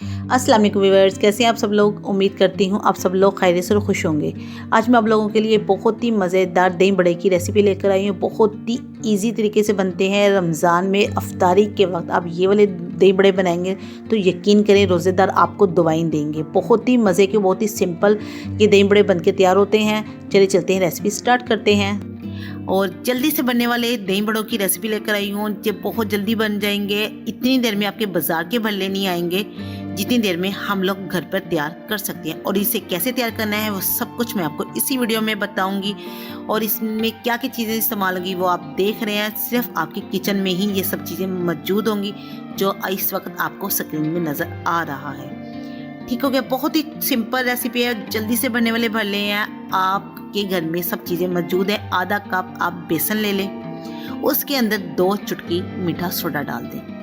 अस्सलाम वालेकुम व्यूअर्स, कैसे हैं आप सब लोग। उम्मीद करती हूँ आप सब लोग खैरियत से और खुश होंगे। आज मैं आप लोगों के लिए बहुत ही मज़ेदार दही बड़े की रेसिपी लेकर आई हूँ। बहुत ही इजी तरीके से बनते हैं। रमज़ान में अफ्तारी के वक्त आप ये वाले दही बड़े बनाएंगे तो यकीन करें रोज़ेदार आपको दुआएं देंगे। बहुत ही मज़े के, बहुत ही सिंपल ये दही बड़े बन के तैयार होते हैं। चलिए चलते हैं, रेसिपी स्टार्ट करते हैं। और जल्दी से बनने वाले दही बड़ों की रेसिपी लेकर आई हूँ। ये बहुत जल्दी बन जाएंगे। इतनी देर में आपके बाजार के भल्ले नहीं आएंगे जितनी देर में हम लोग घर पर तैयार कर सकते हैं। और इसे कैसे तैयार करना है वो सब कुछ मैं आपको इसी वीडियो में बताऊंगी। और इसमें क्या क्या चीज़ें इस्तेमाल होंगी वो आप देख रहे हैं। सिर्फ आपके किचन में ही ये सब चीज़ें मौजूद होंगी जो इस वक्त आपको स्क्रीन में नज़र आ रहा है। ठीक हो गया। बहुत ही सिंपल रेसिपी है, जल्दी से बनने वाले भल्ले हैं। आपके घर में सब चीज़ें मौजूद है। आधा कप आप बेसन ले लें, उसके अंदर 2 चुटकी मीठा सोडा डाल दें।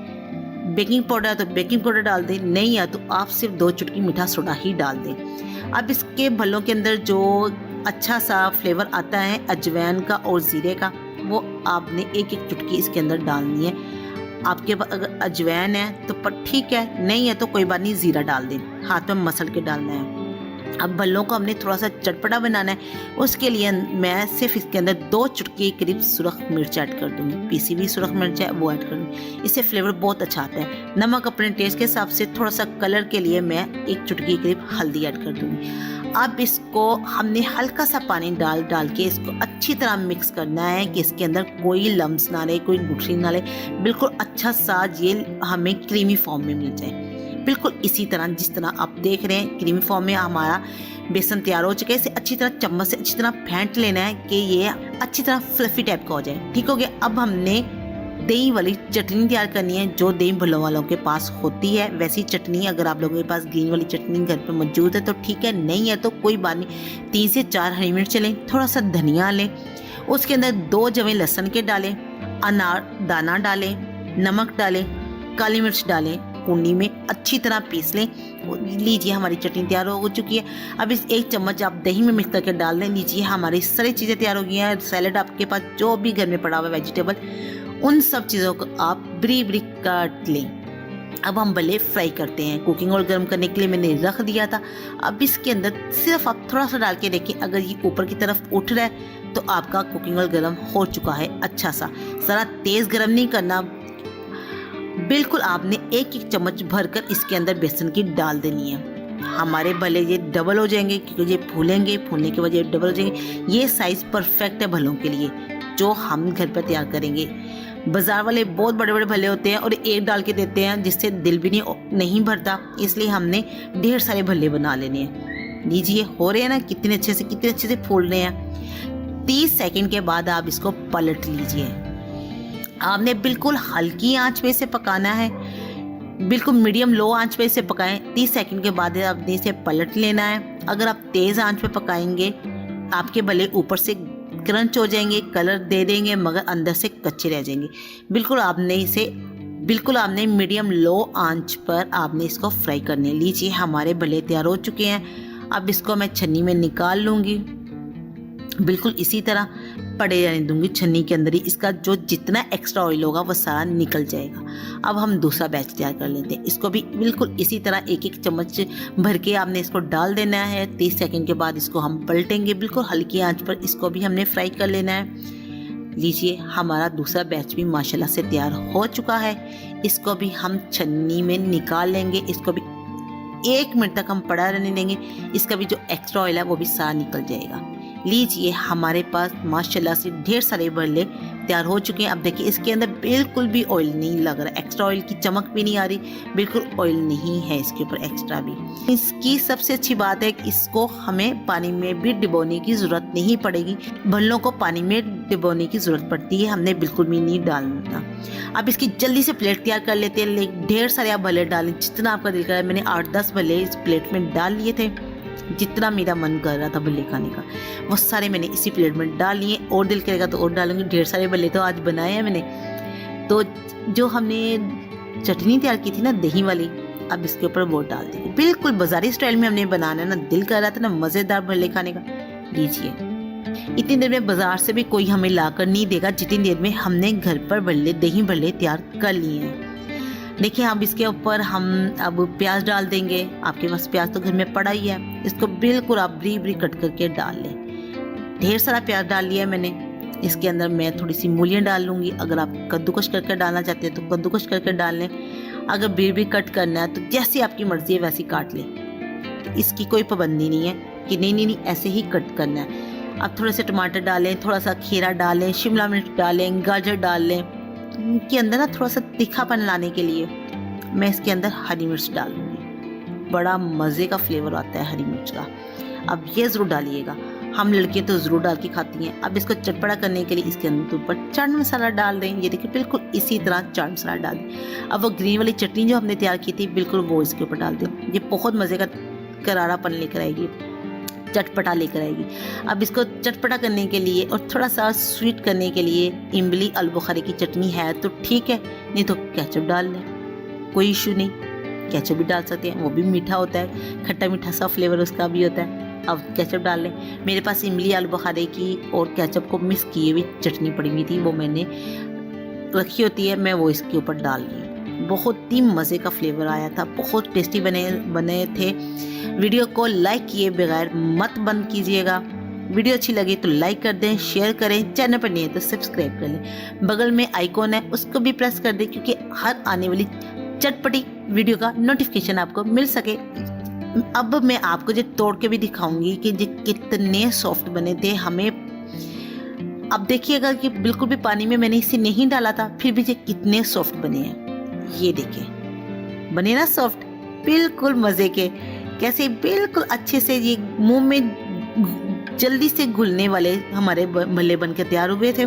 बेकिंग पाउडर तो बेकिंग पाउडर डाल दें, नहीं है तो आप सिर्फ 2 चुटकी मीठा सोडा ही डाल दें। अब इसके भल्लों के अंदर जो अच्छा सा फ्लेवर आता है अजवाइन का और ज़ीरे का, वो आपने एक एक चुटकी इसके अंदर डालनी है। आपके पास अगर अजवाइन है तो पर ठीक है, नहीं है तो कोई बात नहीं, ज़ीरा डाल दें। हाथ में मसल के डालना है। अब भल्लों को हमने थोड़ा सा चटपटा बनाना है। उसके लिए मैं सिर्फ इसके अंदर 2 चुटकी करीब सुरख मिर्च ऐड कर दूँगी। पीसी हुई सुरख मिर्च है वो ऐड कर दूँगी, इससे फ्लेवर बहुत अच्छा आता है। नमक अपने टेस्ट के हिसाब से, थोड़ा सा कलर के लिए मैं 1 चुटकी करीब हल्दी ऐड कर दूँगी। अब इसको हमने हल्का सा पानी डाल के इसको अच्छी तरह मिक्स करना है कि इसके अंदर कोई लम्स ना रहे, कोई गुठली ना रहे। बिल्कुल अच्छा सा ये हमें क्रीमी फॉर्म में मिल जाए। बिल्कुल इसी तरह जिस तरह आप देख रहे हैं क्रीमी फॉर्म में हमारा बेसन तैयार हो चुका है। इसे अच्छी तरह चम्मच से अच्छी तरह फेंट लेना है कि ये अच्छी तरह फ्लफी टाइप का हो जाए। ठीक हो गया। अब हमने दही वाली चटनी तैयार करनी है जो दही भल्लों वालों के पास होती है। वैसी चटनी अगर आप लोगों के पास ग्रीन वाली चटनी घर पे मौजूद है तो ठीक है, नहीं है तो कोई बात नहीं। 3 से 4 हरी मिर्च लें, थोड़ा सा धनिया लें, उसके अंदर 2 जवें लहसुन के डालें, अनार दाना डालें, नमक डालें, काली मिर्च डालें, कुंडी में अच्छी तरह पीस लें। लीजिए हमारी चटनी तैयार हो चुकी है। अब इस 1 चम्मच आप दही में मिक्स करके डाल दें। लीजिए हमारी सारी चीज़ें तैयार हो गई हैं। सैलेड आपके पास जो भी घर में पड़ा हुआ है वेजिटेबल, उन सब चीज़ों को आप बरीक बरीक काट लें। अब हम भले फ्राई करते हैं। कुकिंग ऑयल गर्म करने के लिए मैंने रख दिया था। अब इसके अंदर सिर्फ आप थोड़ा सा डाल के देखिए, अगर ये ऊपर की तरफ उठ रहा है तो आपका कुकिंग ऑयल गर्म हो चुका है अच्छा सा। ज़रा तेज़ गर्म नहीं करना, बिल्कुल आपने 1-1 चम्मच भरकर इसके अंदर बेसन की डाल देनी है। हमारे भले ये डबल हो जाएंगे क्योंकि ये फूलेंगे, फूलने के बाद ये डबल हो जाएंगे। ये साइज़ परफेक्ट है भलों के लिए जो हम घर पर तैयार करेंगे। बाज़ार वाले बहुत बड़े बड़े भले होते हैं और एक डाल के देते हैं जिससे दिल भी नहीं भरता, इसलिए हमने ढेर सारे भल्ले बना लेने हैं। लीजिए हो रहे हैं ना कितने अच्छे से फूल रहे हैं। 30 सेकंड के बाद आप इसको पलट लीजिए। आपने बिल्कुल हल्की आंच पे इसे पकाना है, बिल्कुल मीडियम लो आंच पे इसे पकाएं। 30 सेकंड के बाद आपने इसे पलट लेना है। अगर आप तेज़ आंच पे पकाएंगे आपके भले ऊपर से क्रंच हो जाएंगे, कलर दे देंगे, मगर अंदर से कच्चे रह जाएंगे। बिल्कुल आपने मीडियम लो आंच पर आपने इसको फ्राई करने। लीजिए हमारे भले तैयार हो चुके हैं। अब इसको मैं छन्नी में निकाल लूँगी। बिल्कुल इसी तरह पड़े रहने दूंगी छन्नी के अंदर ही। इसका जो जितना एक्स्ट्रा ऑयल होगा वो सारा निकल जाएगा। अब हम दूसरा बैच तैयार कर लेते हैं। इसको भी बिल्कुल इसी तरह 1-1 चम्मच भर के आपने इसको डाल देना है। 30 सेकंड के बाद इसको हम पलटेंगे। बिल्कुल हल्की आंच पर इसको भी हमने फ्राई कर लेना है। लीजिए हमारा दूसरा बैच भी माशाल्लाह से तैयार हो चुका है। इसको भी हम छन्नी में निकाल लेंगे। इसको भी 1 मिनट तक हम पड़ा रहने देंगे। इसका भी जो एक्स्ट्रा ऑयल है वो भी सारा निकल जाएगा। लीजिए हमारे पास माशाल्लाह से ढेर सारे भल्ले तैयार हो चुके हैं। अब देखिए इसके अंदर बिल्कुल भी ऑयल नहीं लग रहा, एक्स्ट्रा ऑयल की चमक भी नहीं आ रही, बिल्कुल ऑयल नहीं है इसके ऊपर एक्स्ट्रा भी। इसकी सबसे अच्छी बात है कि इसको हमें पानी में भी डिबोने की ज़रूरत नहीं पड़ेगी। भल्लों को पानी में डिबोने की ज़रूरत पड़ती है, हमने बिल्कुल भी नहीं डालना। अब इसकी जल्दी से प्लेट तैयार कर लेते हैं। ढेर सारे आप भल्ले डालें जितना आपका दिल कर रहा है। मैंने 8-10 भल्ले इस प्लेट में डाल लिए थे, जितना मेरा मन कर रहा था भल्ले खाने का वो सारे मैंने इसी प्लेट में डाल लिए। और दिल करेगा तो और डालूंगी। ढेर सारे भल्ले तो आज बनाए हैं मैंने। तो जो हमने चटनी तैयार की थी ना दही वाली, अब इसके ऊपर वो डाल देंगे। बिल्कुल बाजारी स्टाइल में हमने बनाना है ना, दिल कर रहा था ना मज़ेदार भल्ले खाने का। लीजिए इतनी देर में बाजार से भी कोई हमें ला कर नहीं देगा जितनी देर में हमने घर पर भल्ले दही भल्ले तैयार कर लिए हैं। देखिए अब इसके ऊपर हम अब प्याज डाल देंगे। आपके पास प्याज तो घर में पड़ा ही है, इसको बिल्कुल आप बारीक बारीक कट करके डाल लें। ढेर सारा प्याज डाल लिया है मैंने। इसके अंदर मैं थोड़ी सी मूलियाँ डाल लूँगी। अगर आप कद्दूकश करके डालना चाहते हैं तो कद्दूकश करके डाल लें। अगर बारीक बारीक कट करना है तो जैसी आपकी मर्ज़ी है वैसी काट लें। इसकी कोई पाबंदी नहीं है कि नहीं ऐसे ही कट करना है। अब थोड़े से टमाटर डालें, थोड़ा सा खीरा डालें, शिमला मिर्च डालें, गाजर डाल लें। इनके अंदर ना थोड़ा सा तीखापन लाने के लिए मैं इसके अंदर हरी मिर्च डाल लूँगी। बड़ा मज़े का फ्लेवर आता है हरी मिर्च का। अब ये ज़रूर डालिएगा, हम लड़कियाँ तो ज़रूर डाल के खाती हैं। अब इसको चटपटा करने के लिए इसके अंदर ऊपर चाट मसाला डाल दें। ये देखिए बिल्कुल इसी तरह चाट मसाला डाल दें। अब वो ग्रीन वाली चटनी जो हमने तैयार की थी बिल्कुल वो इसके ऊपर डाल दें। ये बहुत मज़े का करारापन लेकर आएगी, चटपटा लेकर आएगी। अब इसको चटपटा करने के लिए और थोड़ा सा स्वीट करने के लिए इमली आलू बुखारे की चटनी है तो ठीक है, नहीं तो केचप डाल लें, कोई इशू नहीं। केचप भी डाल सकते हैं, वो भी मीठा होता है, खट्टा मीठा सा फ्लेवर उसका भी होता है। अब केचप डाल लें। मेरे पास इमली आलू बुखारे की और केचप को मिक्स किए हुई चटनी पड़ी हुई थी, वो मैंने रखी होती है, मैं वो इसके ऊपर डाल रही हूँ। बहुत ही मज़े का फ्लेवर आया था, बहुत टेस्टी बने थे। वीडियो को लाइक किए बगैर मत बंद कीजिएगा। वीडियो अच्छी लगी तो लाइक कर दें, शेयर करें, चैनल पर नहीं है तो सब्सक्राइब कर लें। बगल में आइकॉन है उसको भी प्रेस कर दें क्योंकि हर आने वाली चटपटी वीडियो का नोटिफिकेशन आपको मिल सके। अब मैं आपको जो तोड़ के भी दिखाऊंगी कि ये कितने सॉफ्ट बने थे। हमें अब देखिएगा कि बिल्कुल भी पानी में मैंने इसे नहीं डाला था, फिर भी ये कितने सॉफ्ट बने हैं। ये देखिए बने ना सॉफ्ट, बिल्कुल मज़े के, कैसे बिल्कुल अच्छे से ये मुंह में जल्दी से घुलने वाले हमारे भल्ले बन के तैयार हुए थे।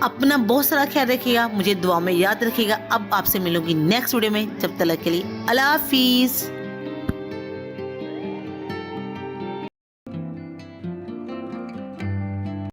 अपना बहुत सारा ख्याल रखिएगा, मुझे दुआ में याद रखिएगा। अब आपसे मिलूंगी नेक्स्ट वीडियो में, जब तक के लिए अल्लाह हाफिज़।